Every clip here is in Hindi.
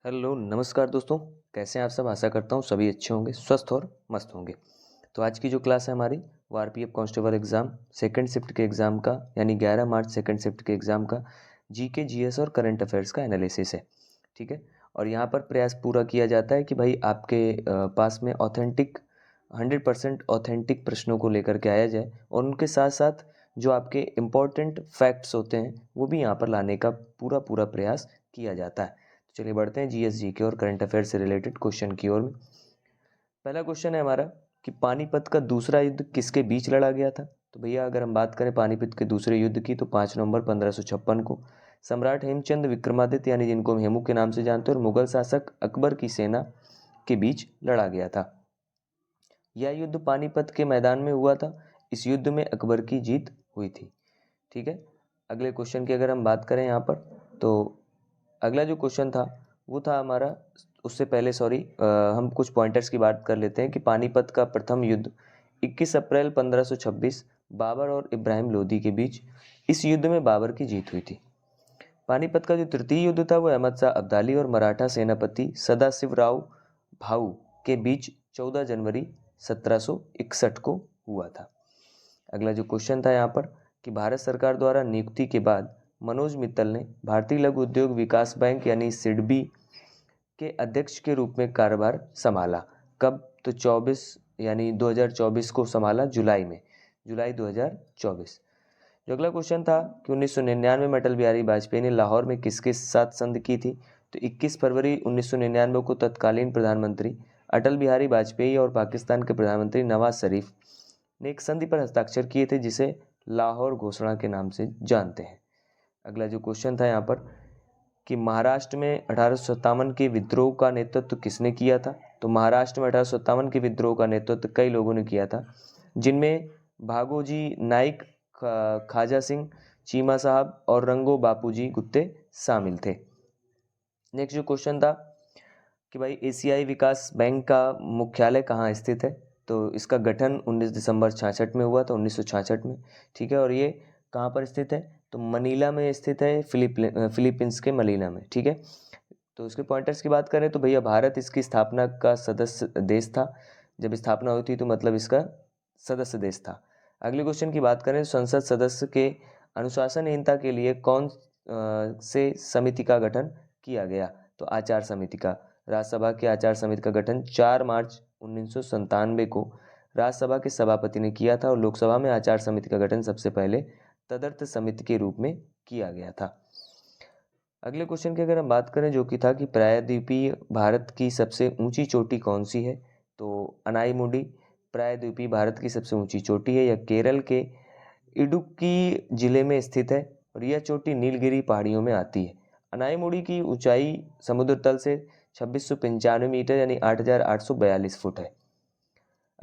हेलो नमस्कार दोस्तों। कैसे हैं आप सब। आशा करता हूँ सभी अच्छे होंगे, स्वस्थ और मस्त होंगे। तो आज की जो क्लास है हमारी वो RPF constable exam second shift के एग्ज़ाम का यानी 11 मार्च सेकंड शिफ्ट के एग्ज़ाम का जीके जीएस और करंट अफेयर्स का एनालिसिस है। ठीक है। और यहाँ पर प्रयास पूरा किया जाता है कि भाई आपके पास में ऑथेंटिक 100% ऑथेंटिक प्रश्नों को लेकर के आया जाए और उनके साथ साथ जो आपके इम्पोर्टेंट फैक्ट्स होते हैं वो भी यहाँ पर लाने का पूरा पूरा प्रयास किया जाता है। तो चलिए बढ़ते हैं जीएस जीके और करंट अफेयर से रिलेटेड क्वेश्चन की ओर में। पहला क्वेश्चन है हमारा कि पानीपत का दूसरा युद्ध किसके बीच लड़ा गया था। तो भैया अगर हम बात करें पानीपत के दूसरे युद्ध की तो 5 नवंबर 1556 को सम्राट हेमचंद विक्रमादित्य यानी जिनको हम हेमू के नाम से जानते हैं और मुगल शासक अकबर की सेना के बीच लड़ा गया था। यह युद्ध पानीपत के मैदान में हुआ था। इस युद्ध में अकबर की जीत हुई थी। ठीक है। अगले क्वेश्चन की अगर हम बात करें यहाँ पर तो अगला जो क्वेश्चन था वो था हमारा, उससे पहले सॉरी हम कुछ पॉइंटर्स की बात कर लेते हैं कि पानीपत का प्रथम युद्ध 21 अप्रैल 1526 बाबर और इब्राहिम लोदी के बीच। इस युद्ध में बाबर की जीत हुई थी। पानीपत का जो तृतीय युद्ध था वो अहमद शाह अब्दाली और मराठा सेनापति सदाशिवराव भाऊ के बीच 14 जनवरी 1761 को हुआ था। अगला जो क्वेश्चन था यहाँ पर कि भारत सरकार द्वारा नियुक्ति के बाद मनोज मित्तल ने भारतीय लघु उद्योग विकास बैंक यानी सिडबी के अध्यक्ष के रूप में कार्यभार संभाला। कब? तो 24 यानी 2024 को संभाला, जुलाई 2024। जो अगला क्वेश्चन था कि 1999 में अटल बिहारी वाजपेयी ने लाहौर में किसके साथ संधि की थी। तो 21 फरवरी 1999 को तत्कालीन प्रधानमंत्री अटल बिहारी वाजपेयी और पाकिस्तान के प्रधानमंत्री नवाज शरीफ ने एक संधि पर हस्ताक्षर किए थे जिसे लाहौर घोषणा के नाम से जानते हैं। अगला जो क्वेश्चन था यहाँ पर कि महाराष्ट्र में 1857 के विद्रोह का नेतृत्व किसने किया था। तो महाराष्ट्र में 1857 के विद्रोह का नेतृत्व कई लोगों ने किया था, जिनमें भागोजी नाइक, ख्वाजा सिंह, चीमा साहब और रंगो बापूजी गुप्ते शामिल थे। नेक्स्ट जो क्वेश्चन था कि भाई एशियाई विकास बैंक का मुख्यालय कहाँ स्थित है। तो इसका गठन 19 दिसंबर 66 में हुआ था, 1966 में। ठीक है। और ये कहाँ पर स्थित है? तो मनीला में स्थित है, फिलीपींस के मनीला में। ठीक है। तो इसके पॉइंटर्स की बात करें तो भैया भारत इसकी स्थापना का सदस्य देश था। जब स्थापना हुई थी तो मतलब इसका सदस्य देश था। अगले क्वेश्चन की बात करें तो संसद सदस्य के अनुशासनहीनता के लिए कौन से समिति का गठन किया गया। तो आचार समिति का। राज्यसभा की आचार समिति का गठन 4 मार्च 1997 को राज्यसभा के सभापति ने किया था और लोकसभा में आचार समिति का गठन सबसे पहले तदर्थ समिति के रूप में किया गया था। अगले क्वेश्चन की अगर हम बात करें जो कि था कि प्रायद्वीपीय भारत की सबसे ऊंची चोटी कौन सी है। तो अनाईमुडी प्रायद्वीपीय भारत की सबसे ऊंची चोटी है। यह केरल के इडुक्की जिले में स्थित है और यह चोटी नीलगिरी पहाड़ियों में आती है। अनाईमुडी की ऊंचाई समुद्र तल से 2695 मीटर यानी 8842 फुट है।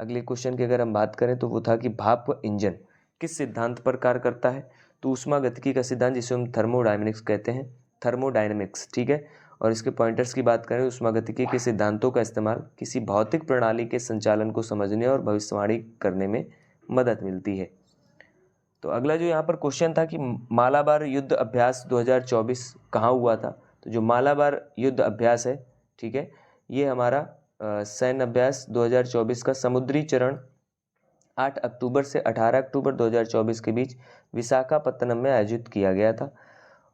अगले क्वेश्चन की अगर हम बात करें तो वो था कि भाप इंजन किस सिद्धांत पर कार्य करता है। तो ऊष्मागतिकी का सिद्धांत, जिसे हम थर्मोडायनेमिक्स कहते हैं, थर्मोडायनेमिक्स। ठीक है। और इसके पॉइंटर्स की बात करें, ऊष्मागतिकी के सिद्धांतों का इस्तेमाल किसी भौतिक प्रणाली के संचालन को समझने और भविष्यवाणी करने में मदद मिलती है। तो अगला जो यहाँ पर क्वेश्चन था कि मालाबार युद्ध अभ्यास 2024 कहाँ हुआ था। तो जो मालाबार युद्ध अभ्यास है, ठीक है, ये हमारा सैन्य अभ्यास 2024 का समुद्री चरण 8 अक्टूबर से 18 अक्टूबर 2024 के बीच विशाखापत्तनम में आयोजित किया गया था।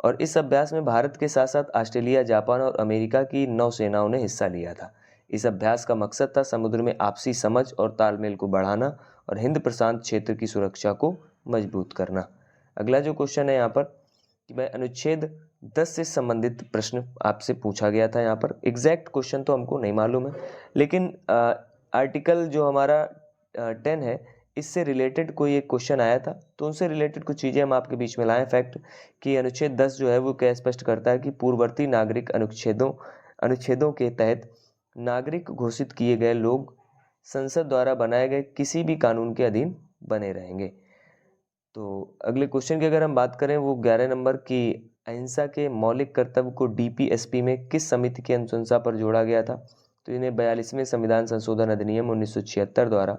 और इस अभ्यास में भारत के साथ साथ ऑस्ट्रेलिया, जापान और अमेरिका की नौसेनाओं ने हिस्सा लिया था। इस अभ्यास का मकसद था समुद्र में आपसी समझ और तालमेल को बढ़ाना और हिंद प्रशांत क्षेत्र की सुरक्षा को मजबूत करना। अगला जो क्वेश्चन है यहाँ पर कि भाई अनुच्छेद 10 से संबंधित प्रश्न आपसे पूछा गया था। यहाँ पर एग्जैक्ट क्वेश्चन तो हमको नहीं मालूम है, लेकिन आर्टिकल जो हमारा 10 है इससे रिलेटेड कोई एक क्वेश्चन आया था, तो उनसे रिलेटेड कुछ चीज़ें हम आपके बीच में लाएं। फैक्ट कि अनुच्छेद 10 जो है वो क्या स्पष्ट करता है कि पूर्ववर्ती नागरिक अनुच्छेदों के तहत नागरिक घोषित किए गए लोग संसद द्वारा बनाए गए किसी भी कानून के अधीन बने रहेंगे। तो अगले क्वेश्चन की अगर हम बात करें वो 11 नंबर की अहिंसा के मौलिक कर्तव्य को डीपीएसपी में किस समिति की अनुशंसा पर जोड़ा गया था। तो इन्हें 42वें संविधान संशोधन अधिनियम 1976 द्वारा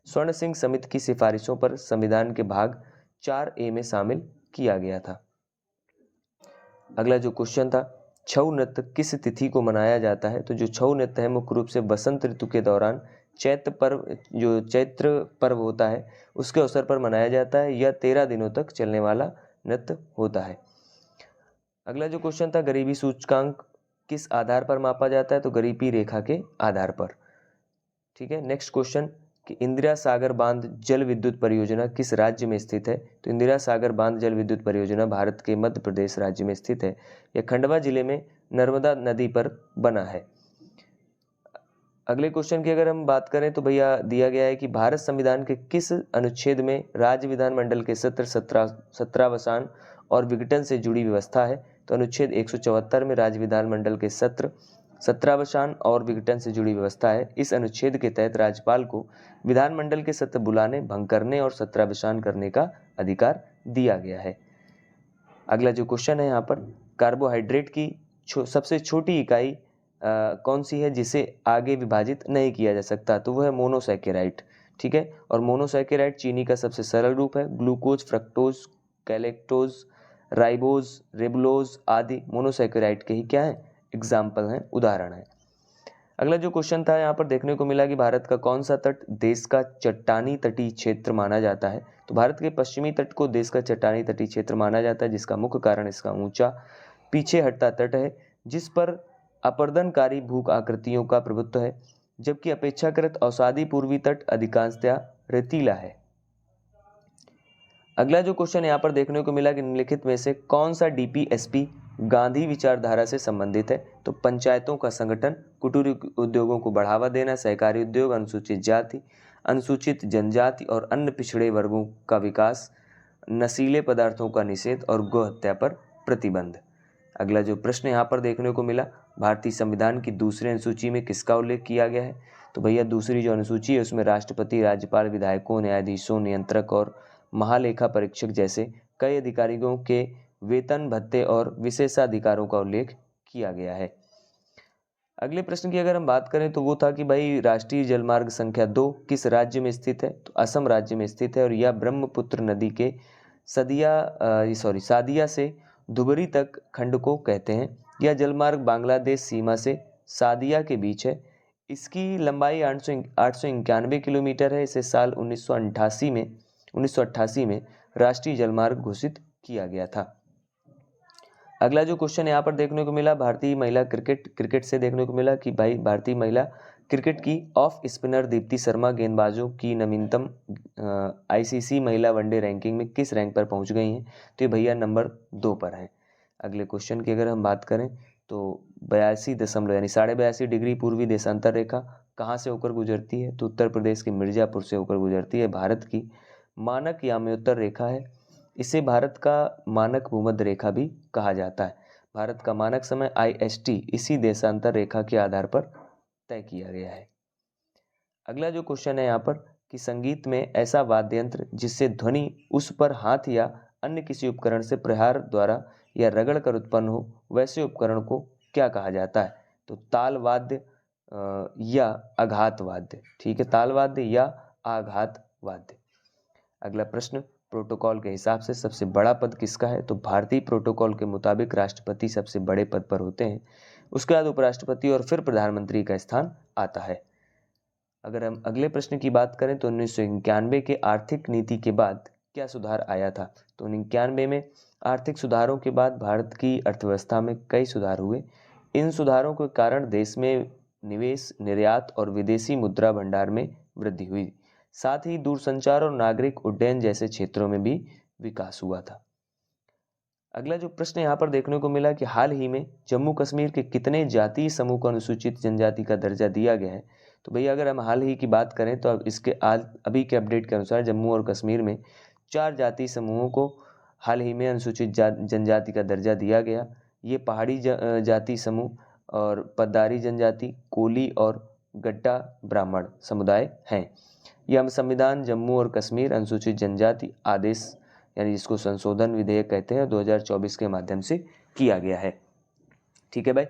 स्वर्ण सिंह समिति की सिफारिशों पर संविधान के भाग 4A में शामिल किया गया था। अगला जो क्वेश्चन था छऊ नृत्य किस तिथि को मनाया जाता है? तो जो छऊ नृत्य है मुख्य रूप से बसंत ऋतु के दौरान चैत्र पर्व होता है उसके अवसर पर मनाया जाता है। यह 13 दिनों तक चलने वाला नृत्य होता है। अगला जो क्वेश्चन था, गरीबी सूचकांक किस आधार पर मापा जाता है? तो गरीबी रेखा के आधार पर। ठीक है, नेक्स्ट क्वेश्चन कि इंदिरा सागर बांध जल विद्युत परियोजना किस राज्य में स्थित है? तो इंदिरा सागर बांध जल विद्युत परियोजना भारत के मध्य प्रदेश राज्य में स्थित है। यह खंडवा जिले में नर्मदा नदी पर बना है। अगले क्वेश्चन की अगर हम बात करें तो भैया दिया गया है कि भारत संविधान के किस अनुच्छेद में राज्य विधानमंडल के सत्र 17वां और विघटन से जुड़ी व्यवस्था है? तो अनुच्छेद 174 में राज्य विधानमंडल के सत्र 17वां और विघटन से जुड़ी व्यवस्था है। इस अनुच्छेद के तहत राज्यपाल को विधानमंडल के सत्र बुलाने, भंग करने और 17वां करने का अधिकार दिया गया है। अगला जो क्वेश्चन है यहाँ पर, कार्बोहाइड्रेट की सबसे छोटी इकाई कौन सी है जिसे आगे विभाजित नहीं किया जा सकता? तो वह है मोनोसैकेराइड। ठीक है, और मोनोसैकेराइड चीनी का सबसे सरल रूप है। ग्लूकोज, फ्रक्टोज, कैलेक्टोज, राइबोज, रेबुलोज आदि मोनोसैकेराइड के ही क्या है? एग्जाम्पल हैं, उदाहरण है। अगला जो क्वेश्चन था यहाँ पर देखने को मिला कि भारत का कौन सा तट देश का चट्टानी तटीय क्षेत्र माना जाता है? तो भारत के पश्चिमी तट को देश का चट्टानी तटीय क्षेत्र माना जाता है, जिसका मुख्य कारण इसका ऊंचा पीछे हटता तट है जिस पर अपरदनकारी भू आकृतियों का प्रभुत्व है, जबकि अपेक्षाकृत अवसादी पूर्वी तट अधिकांशतया रेतीला है। अगला जो क्वेश्चन यहाँ पर देखने को मिला कि निम्नलिखित में से कौन सा डीपीएसपी गांधी विचारधारा से संबंधित है? तो पंचायतों का संगठन, कुटीर उद्योगों को बढ़ावा देना, सहकारी उद्योग, अनुसूचित जाति, अनुसूचित जनजाति और अन्य पिछड़े वर्गों का विकास, नशीले पदार्थों का निषेध और गौ हत्या पर प्रतिबंध। अगला जो प्रश्न यहाँ पर देखने को मिला, भारतीय संविधान की दूसरी अनुसूची में किसका उल्लेख किया गया है? तो भैया दूसरी जो अनुसूची है उसमें राष्ट्रपति, राज्यपाल, विधायकों, न्यायाधीशों, नियंत्रक और महालेखा परीक्षक जैसे कई अधिकारियों के वेतन, भत्ते और विशेषाधिकारों का उल्लेख किया गया है। अगले प्रश्न की अगर हम बात करें तो वो था कि भाई राष्ट्रीय जलमार्ग संख्या 2 किस राज्य में स्थित है? तो असम राज्य में स्थित है और यह ब्रह्मपुत्र नदी के सादिया से धुबरी तक खंड को कहते हैं। यह जलमार्ग बांग्लादेश सीमा से सादिया के बीच है। इसकी लंबाई 891 किलोमीटर है। इसे साल 1988 में राष्ट्रीय जलमार्ग घोषित किया गया था। अगला जो क्वेश्चन यहाँ पर देखने को मिला, भारतीय महिला क्रिकेट से देखने को मिला कि भाई भारतीय महिला क्रिकेट की ऑफ स्पिनर दीप्ति शर्मा गेंदबाजों की नवीनतम आईसीसी महिला वनडे रैंकिंग में किस रैंक पर पहुंच गई हैं? तो ये भैया नंबर 2 पर है। अगले क्वेश्चन की अगर हम बात करें तो 82 डिग्री पूर्वी देशांतर रेखा कहाँ से होकर गुजरती है? तो उत्तर प्रदेश के मिर्जापुर से होकर गुजरती है। भारत की मानक याम्योत्तर रेखा है। इसे भारत का मानक भूमध्य रेखा भी कहा जाता है। भारत का मानक समय IST इसी देशांतर रेखा के आधार पर तय किया गया है। अगला जो क्वेश्चन है यहाँ पर कि संगीत में ऐसा वाद्य यंत्र जिससे ध्वनि उस पर हाथ या अन्य किसी उपकरण से प्रहार द्वारा या रगड़ कर उत्पन्न हो, वैसे उपकरण को क्या कहा जाता है? तो ताल वाद्य या आघात वाद्य। ठीक है, ताल वाद्य या आघात वाद्य। अगला प्रश्न, प्रोटोकॉल के हिसाब से सबसे बड़ा पद किसका है? तो भारतीय प्रोटोकॉल के मुताबिक राष्ट्रपति सबसे बड़े पद पर होते हैं, उसके बाद उपराष्ट्रपति और फिर प्रधानमंत्री का स्थान आता है। अगर हम अगले प्रश्न की बात करें तो 1991 के आर्थिक नीति के बाद क्या सुधार आया था? तो 1991 में आर्थिक सुधारों के बाद भारत की अर्थव्यवस्था में कई सुधार हुए। इन सुधारों के कारण देश में निवेश, निर्यात और विदेशी मुद्रा भंडार में वृद्धि हुई। साथ ही दूरसंचार और नागरिक उड्डयन जैसे क्षेत्रों में भी विकास हुआ था। अगला जो प्रश्न यहाँ पर देखने को मिला कि हाल ही में जम्मू कश्मीर के कितने जातीय समूह को अनुसूचित जनजाति का दर्जा दिया गया है? तो भैया अगर हम हाल ही की बात करें तो अब इसके अभी के अपडेट के अनुसार जम्मू और कश्मीर में 4 जातीय समूहों को हाल ही में अनुसूचित जनजाति का दर्जा दिया गया। ये पहाड़ी जाति समूह और पद्दारी जनजाति, कोली और गड्डा ब्राह्मण समुदाय हैं। यह संविधान जम्मू और कश्मीर अनुसूचित जनजाति आदेश यानी जिसको संशोधन विधेयक कहते हैं 2024 के माध्यम से किया गया है। ठीक है भाई,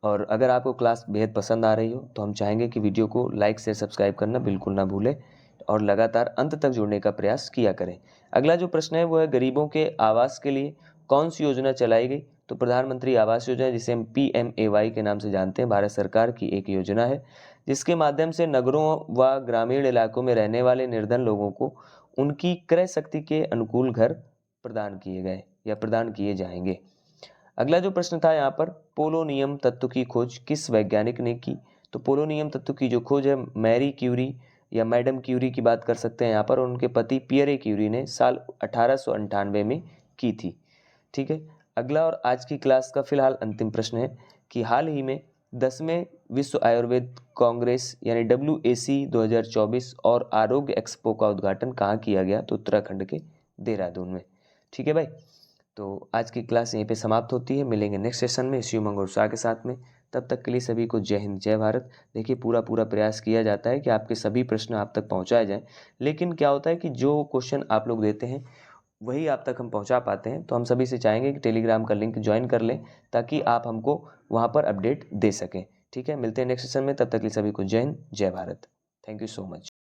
और अगर आपको क्लास बेहद पसंद आ रही हो तो हम चाहेंगे कि वीडियो को लाइक शेयर सब्सक्राइब करना बिल्कुल ना भूलें और लगातार अंत तक जुड़ने का प्रयास किया करें। अगला जो प्रश्न है वो है गरीबों के आवास के लिए कौन सी योजना चलाई गई? तो प्रधानमंत्री आवास योजना, जिसे हम PMAY के नाम से जानते हैं, भारत सरकार की एक योजना है जिसके माध्यम से नगरों व ग्रामीण इलाकों में रहने वाले निर्धन लोगों को उनकी क्रय शक्ति के अनुकूल घर प्रदान किए गए या प्रदान किए जाएंगे। अगला जो प्रश्न था यहाँ पर, पोलोनियम तत्व की खोज किस वैज्ञानिक ने की? तो पोलोनियम तत्व की जो खोज है मैरी क्यूरी या मैडम क्यूरी की बात कर सकते हैं यहाँ पर, और उनके पति पियरे क्यूरी ने साल 1898 में की थी। ठीक है। अगला और आज की क्लास का फिलहाल अंतिम प्रश्न है कि हाल ही में 10वें विश्व आयुर्वेद कांग्रेस यानी WAC 2024 और आरोग्य एक्सपो का उद्घाटन कहाँ किया गया? तो उत्तराखंड के देहरादून में। ठीक है भाई, तो आज की क्लास यहीं पे समाप्त होती है। मिलेंगे नेक्स्ट सेशन में इसी उमंग और उत्साह के साथ में। तब तक के लिए सभी को जय हिंद जय भारत। देखिए पूरा प्रयास किया जाता है कि आपके सभी प्रश्न आप तक पहुंचाए जाएं, लेकिन क्या होता है कि जो क्वेश्चन आप लोग देते हैं वही आप तक हम पहुंचा पाते हैं। तो हम सभी से चाहेंगे कि टेलीग्राम का लिंक ज्वाइन कर लें ताकि आप हमको वहां पर अपडेट दे सकें। ठीक है, मिलते हैं नेक्स्ट सेशन में। तब तक के लिए सभी को जय हिंद जय Bharat. Thank you so much.